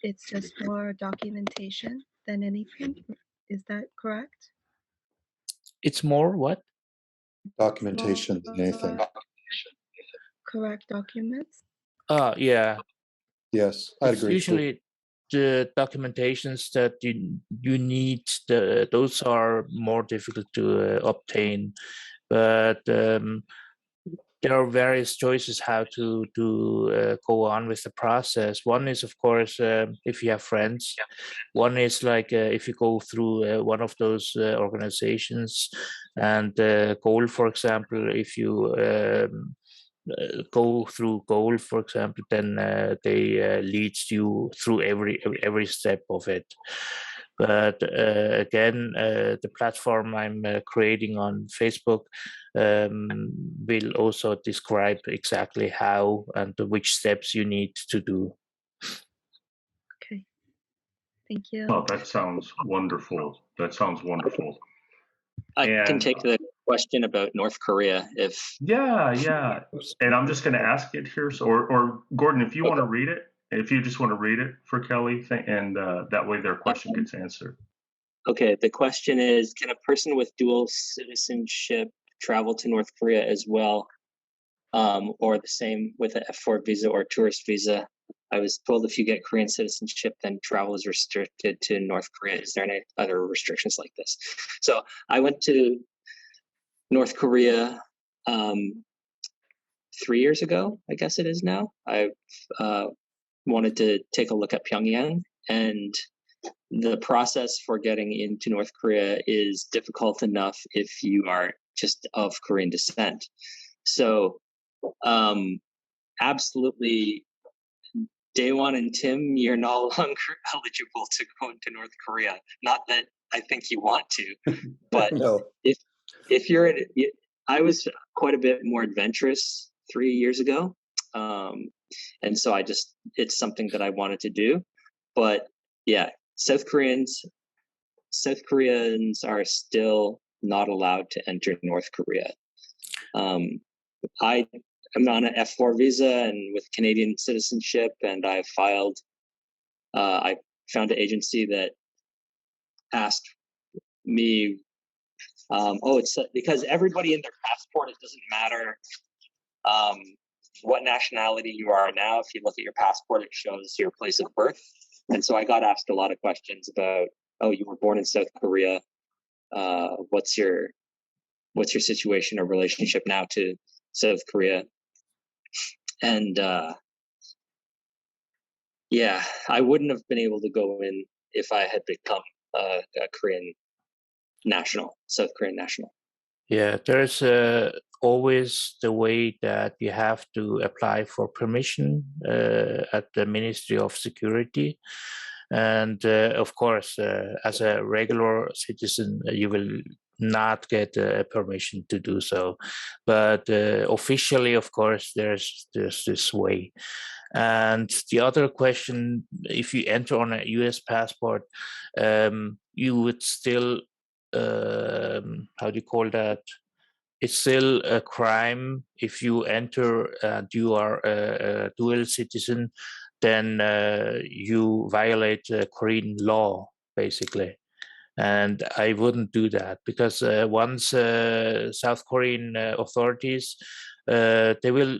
it's just more documentation than anything? Is that correct? It's more what? Documentation than anything. Correct documents? Yeah. Yes, I'd agree. Usually the documentations that you need, those are more difficult to obtain, but there are various choices how to go on with the process. One is, of course, if you have friends. One is like if you go through one of those organizations, and Goal, for example, if you go through Goal, for example, then they lead you through every step of it. But again, the platform I'm creating on Facebook will also describe exactly how and which steps you need to do. Okay, thank you. Oh, that sounds wonderful. That sounds wonderful. I can take the question about North Korea if. Yeah. And I'm just going to ask it here. So, or Gordon, if you want to read it, if you just want to read it for Kelly, and that way their question gets answered. Okay, the question is, can a person with dual citizenship travel to North Korea as well, or the same with an F4 visa or tourist visa? I was told if you get Korean citizenship, then travel is restricted to North Korea. Is there any other restrictions like this? So I went to North Korea 3 years ago, I guess it is now. I wanted to take a look at Pyongyang, and the process for getting into North Korea is difficult enough if you are just of Korean descent. So, absolutely, Dae-won and Tim, you're no longer eligible to go into North Korea. Not that I think you want to, but No. if you're in, I was quite a bit more adventurous 3 years ago, and so it's something that I wanted to do. But yeah, South Koreans are still not allowed to enter North Korea. I'm on an F4 visa and with Canadian citizenship, and I filed. I found an agency that asked me. It's because everybody in their passport, it doesn't matter what nationality you are now. If you look at your passport, it shows your place of birth. And so I got asked a lot of questions about, oh, you were born in South Korea. What's your situation or relationship now to South Korea? And yeah, I wouldn't have been able to go in if I had become a Korean national, South Korean national. Yeah, there's always the way that you have to apply for permission at the Ministry of Security. And of course, as a regular citizen, you will not get a permission to do so. But officially, of course, there's this way. And the other question, if you enter on a US passport, you would still, how do you call that? It's still a crime if you enter and you are a dual citizen, then you violate Korean law, basically. And I wouldn't do that because once South Korean authorities, they will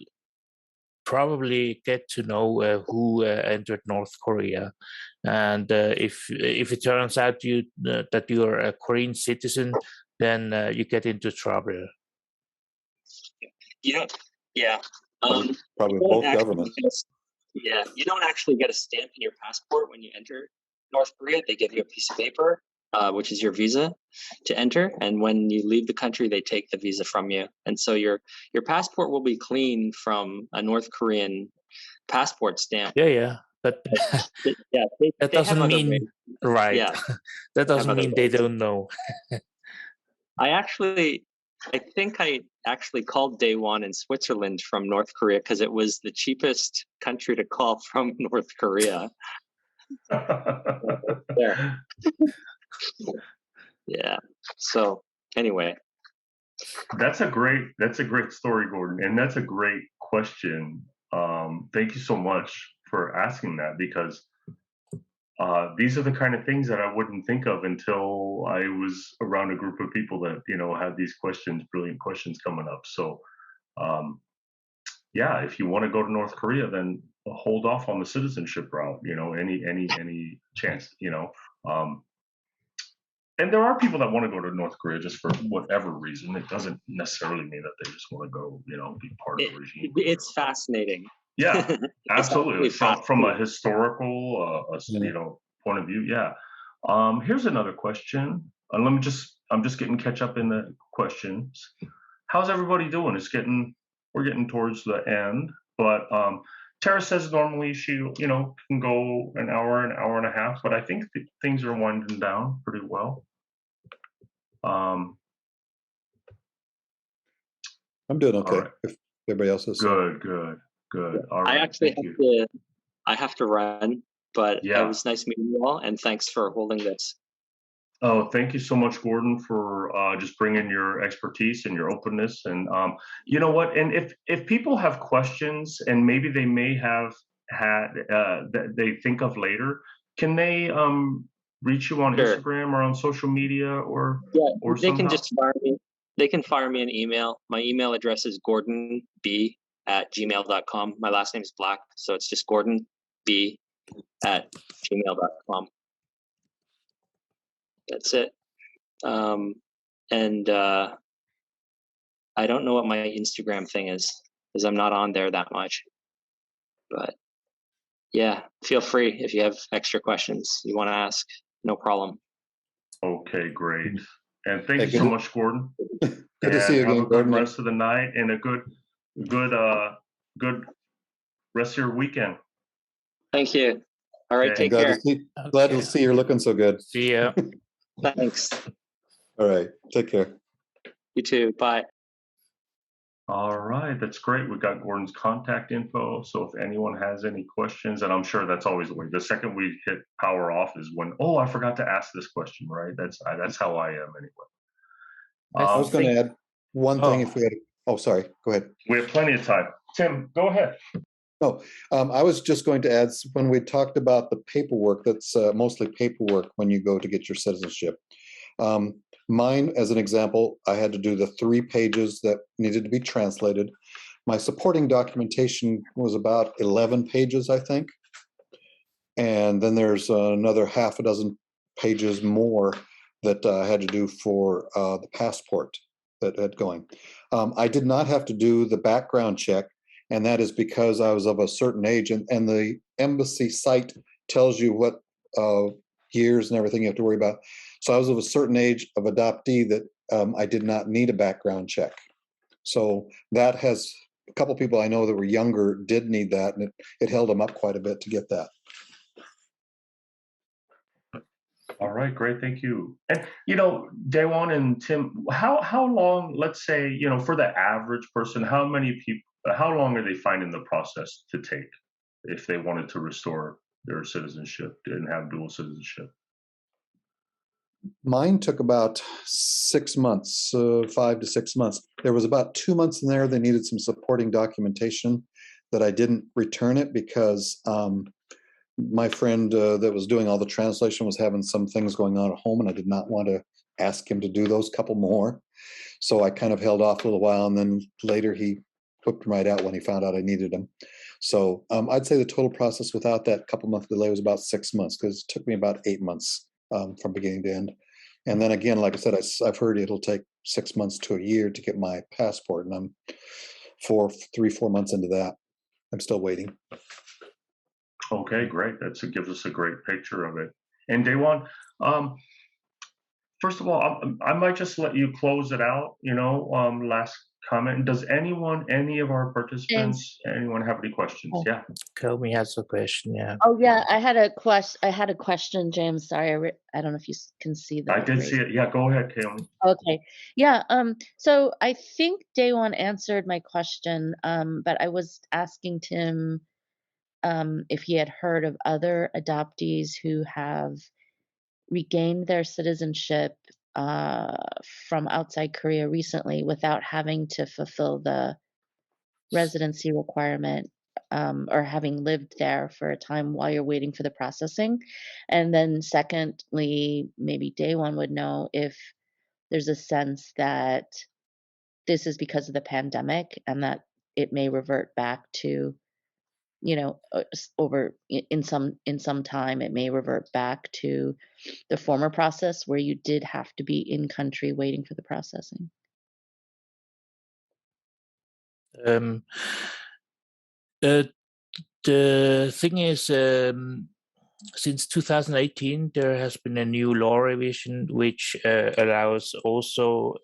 probably get to know who entered North Korea. And if it turns out that you are a Korean citizen, then you get into trouble. Yeah. Probably both governments. Yeah, you don't actually get a stamp in your passport when you enter North Korea. They give you a piece of paper, which is your visa to enter. And when you leave the country, they take the visa from you. And so your passport will be clean from a North Korean passport stamp. Yeah. But that doesn't mean, right. Yeah, that doesn't mean they don't know. I think I actually called Dae-won in Switzerland from North Korea because it was the cheapest country to call from North Korea. Yeah. Yeah. So anyway. That's a great story, Gordon. And that's a great question. Thank you so much for asking that, because these are the kind of things that I wouldn't think of until I was around a group of people that, have these brilliant questions coming up. So, yeah, if you want to go to North Korea, then hold off on the citizenship route, any chance, and there are people that want to go to North Korea just for whatever reason. It doesn't necessarily mean that they just want to go, be part of the regime. It's fascinating. Yeah, absolutely. From a historical, point of view. Yeah. Here's another question. I'm just getting catch up in the questions. How's everybody doing? We're getting towards the end, but Tara says normally she, can go an hour and a half, but I think things are winding down pretty well. I'm doing okay. Right. If everybody else is good. All right. I have to run, but it was nice meeting you all, and thanks for holding this. Oh, thank you so much, Gordon, for just bringing your expertise and your openness. And you know what? And if people have questions, and maybe they may have had that they think of later, can they reach you on Instagram or on social media or they somehow? Can just fire me. They can fire me an email. My email address is gordonb@gmail.com. My last name is Black, so it's just gordonb@gmail.com. That's it. And I don't know what my Instagram thing is. because I'm not on there that much. But yeah, feel free if you have extra questions you want to ask. No problem. Okay, great. And thank Hey, you so much, Gordon. Good And to see you have again, a good Gordon. rest of the night and a good rest of your weekend. Thank you. All right, Okay. take care. Glad to see you're looking so good. See ya. Thanks. All right, take care. You too. Bye. All right, that's great. We got Gordon's contact info. So if anyone has any questions, and I'm sure that's always the way. The second we hit power off is when, oh, I forgot to ask this question, right? That's how I am anyway. I was going to add one thing if we had. Oh, sorry. Go ahead. We have plenty of time. Tim, go ahead. Oh, I was just going to add, when we talked about the paperwork, that's mostly paperwork when you go to get your citizenship. Mine, as an example, I had to do the 3 pages that needed to be translated. My supporting documentation was about 11 pages, I think. And then there's another half a dozen pages more that I had to do for the passport that had going. I did not have to do the background check, and that is because I was of a certain age, and the embassy site tells you what years and everything you have to worry about. So I was of a certain age of adoptee that I did not need a background check. So that has, a couple people I know that were younger did need that, and it held them up quite a bit to get that. All right, great, thank you. And Dae-won and Tim, how long, let's say, for the average person, how long are they finding the process to take if they wanted to restore their citizenship and have dual citizenship? Mine took about 6 months, 5 to 6 months. There was about 2 months in there. They needed some supporting documentation that I didn't return it because my friend that was doing all the translation was having some things going on at home, and I did not want to ask him to do those couple more. So I kind of held off a little while, and then later he whipped them right out when he found out I needed them. So I'd say the total process without that couple month delay was about 6 months, because it took me about 8 months from beginning to end. And then again, like I said, I've heard it'll take 6 months to a year to get my passport, and I'm 3-4 months into that. I'm still waiting. Okay, great. That gives us a great picture of it. And Dae-won, first of all, I might just let you close it out. Last comment. Does any of our participants, anyone have any questions? Oh. Yeah. Komi has a question. Yeah. Oh yeah, I had a question, James. Sorry, I don't know if you can see that. I did see it. Yeah, go ahead, Komi. Okay. Yeah. So I think Dae-won answered my question, but I was asking Tim if he had heard of other adoptees who have regained their citizenship from outside Korea recently without having to fulfill the residency requirement, or having lived there for a time while you're waiting for the processing. And then secondly, maybe Dae-won would know if there's a sense that this is because of the pandemic and that it may revert back to, over in some time, it may revert back to the former process where you did have to be in country waiting for the processing. The thing is, since 2018, there has been a new law revision which allows also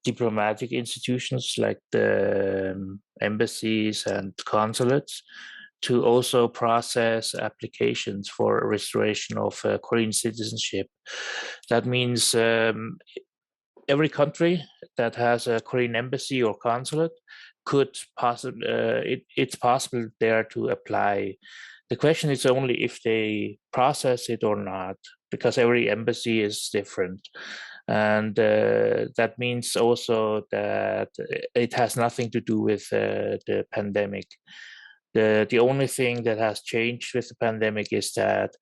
diplomatic institutions like the embassies and consulates to also process applications for restoration of Korean citizenship. That means every country that has a Korean embassy or consulate could possibly, it's possible there to apply. The question is only if they process it or not, because every embassy is different. And that means also that it has nothing to do with the pandemic. The only thing that has changed with the pandemic is that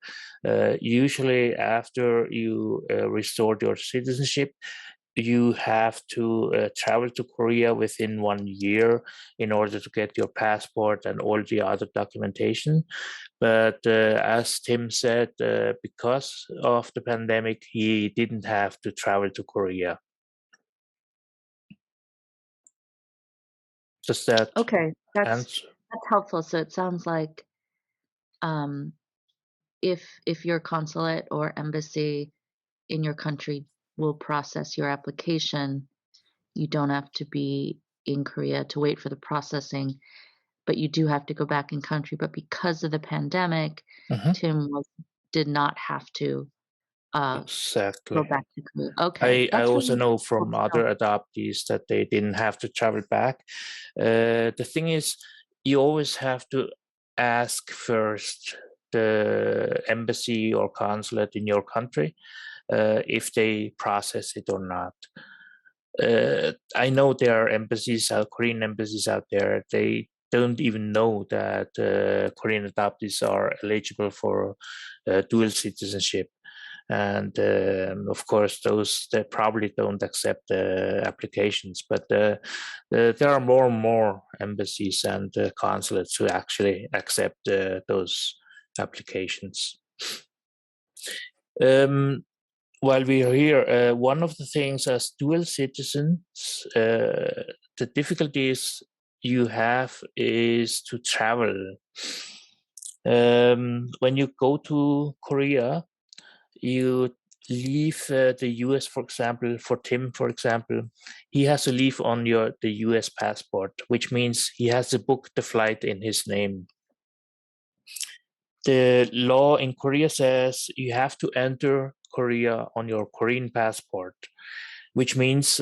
usually after you restored your citizenship, you have to travel to Korea within 1 year in order to get your passport and all the other documentation. But as Tim said, because of the pandemic, he didn't have to travel to Korea. Does that Okay, answer? that's helpful. So it sounds like if your consulate or embassy in your country will process your application, you don't have to be in Korea to wait for the processing, but you do have to go back in country. But because of the pandemic, Tim did not have to go Exactly. back to Korea. Okay, I that's also really know helpful from to other know. adoptees that they didn't have to travel back. The thing is, you always have to ask first the embassy or consulate in your country if they process it or not. I know there are embassies, Korean embassies out there, they don't even know that Korean adoptees are eligible for dual citizenship. And of course, those that probably don't accept applications, but there are more and more embassies and consulates who actually accept those applications. While we are here, one of the things as dual citizens, the difficulties you have is to travel. When you go to Korea, you leave the US, for example, for Tim, for example, he has to leave on the US passport, which means he has to book the flight in his name. The law in Korea says you have to enter Korea on your Korean passport, which means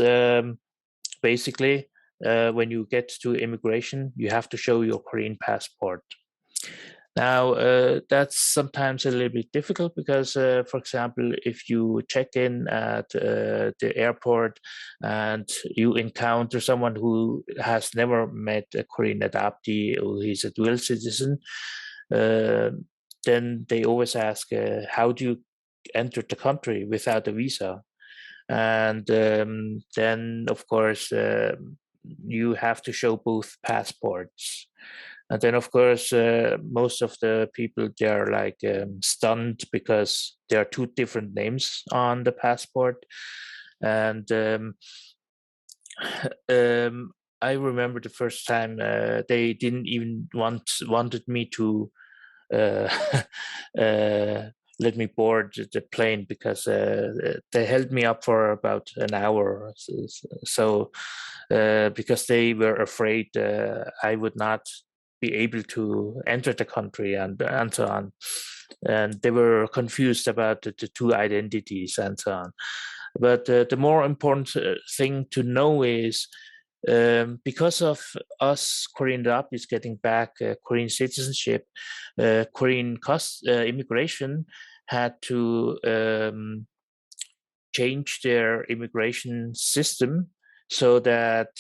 basically when you get to immigration, you have to show your Korean passport. Now, that's sometimes a little bit difficult because, for example, if you check in at the airport and you encounter someone who has never met a Korean adoptee or he's a dual citizen, then they always ask, how do you enter the country without a visa? And then, of course, you have to show both passports. And then, of course, most of the people, they're like stunned because there are two different names on the passport. And I remember the first time they didn't even wanted me to let me board the plane because they held me up for about an hour. So because they were afraid I would not be able to enter the country and so on. And they were confused about the two identities and so on. But the more important thing to know is because of us Korean adoptees getting back Korean citizenship, Korean immigration had to change their immigration system so that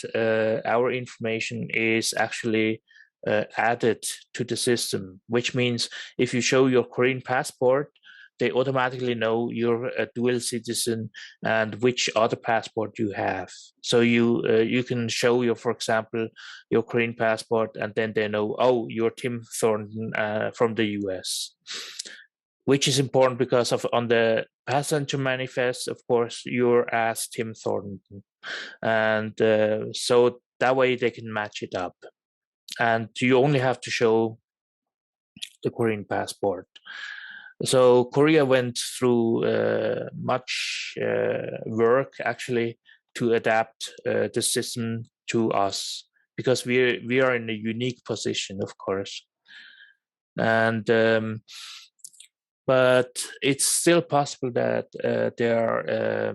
our information is actually added to the system, which means if you show your Korean passport, they automatically know you're a dual citizen and which other passport you have. So you can show for example, your Korean passport, and then they know, oh, you're Tim Thornton from the US, which is important because on the passenger manifest, of course, you're as Tim Thornton, and so that way they can match it up, and you only have to show the Korean passport. So Korea went through much work actually to adapt the system to us because we are in a unique position, of course, and but it's still possible that there are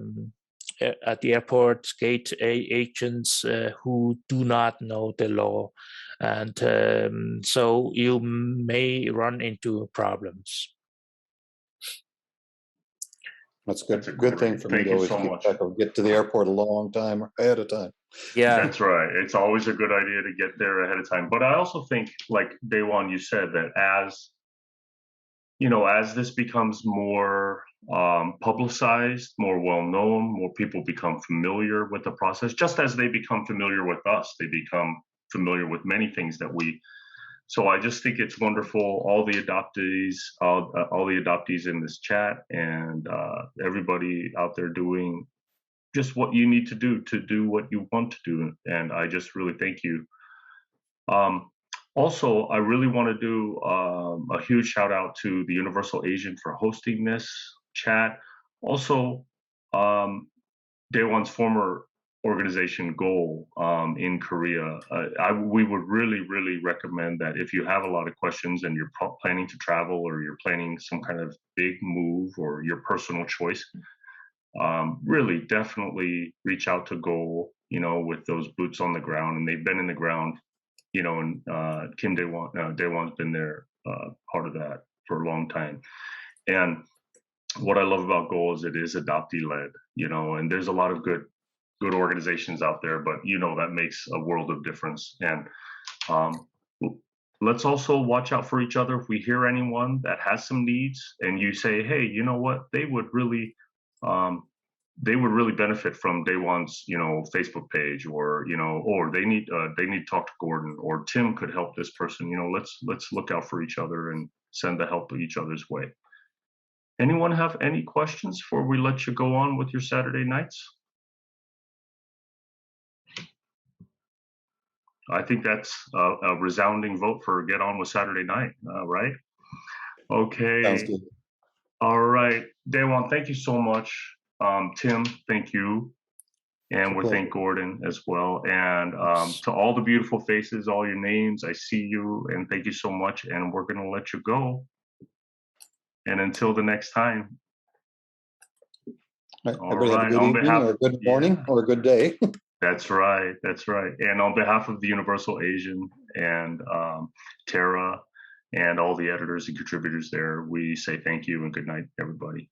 at the airport gate agents who do not know the law, and so you may run into problems. That's good. Good thing for me to always keep track of. Get to the airport a long time ahead of time. Yeah, that's right. It's always a good idea to get there ahead of time. But I also think, like Dae-won, you said that as this becomes more publicized, more well-known, more people become familiar with the process, just as they become familiar with us, they become familiar with many things that we. So I just think it's wonderful, all the adoptees in this chat, and everybody out there doing just what you need to do what you want to do. And I just really thank you Also, I really want to do a huge shout out to the Universal Asian for hosting this chat. Also, Dae-won's former organization Goal in Korea. We would really recommend that if you have a lot of questions and you're planning to travel or you're planning some kind of big move or your personal choice, really definitely reach out to Goal, with those boots on the ground. And they've been in the ground, and Kim Dae-won's been there, part of that for a long time. And what I love about Goal is it is adoptee led, and there's a lot of good organizations out there, but that makes a world of difference. And let's also watch out for each other. If we hear anyone that has some needs and you say, hey, you know what, they would really benefit from Dae-won's, Facebook page, or they need to talk to Gordon, or Tim could help this person. Let's look out for each other and send the help each other's way. Anyone have any questions before we let you go on with your Saturday nights? I think that's a resounding vote for get on with Saturday night, right? Okay. Sounds good. All right. Dae-won, thank you so much. Tim, thank you. And we thank Gordon as well. And to all the beautiful faces, all your names, I see you, and thank you so much. And we're going to let you go. And until the next time. Right. Everybody have a good evening, or a good morning, or a good day. That's right. That's right. And on behalf of the Universal Asian and Tara and all the editors and contributors there, we say thank you and good night, everybody.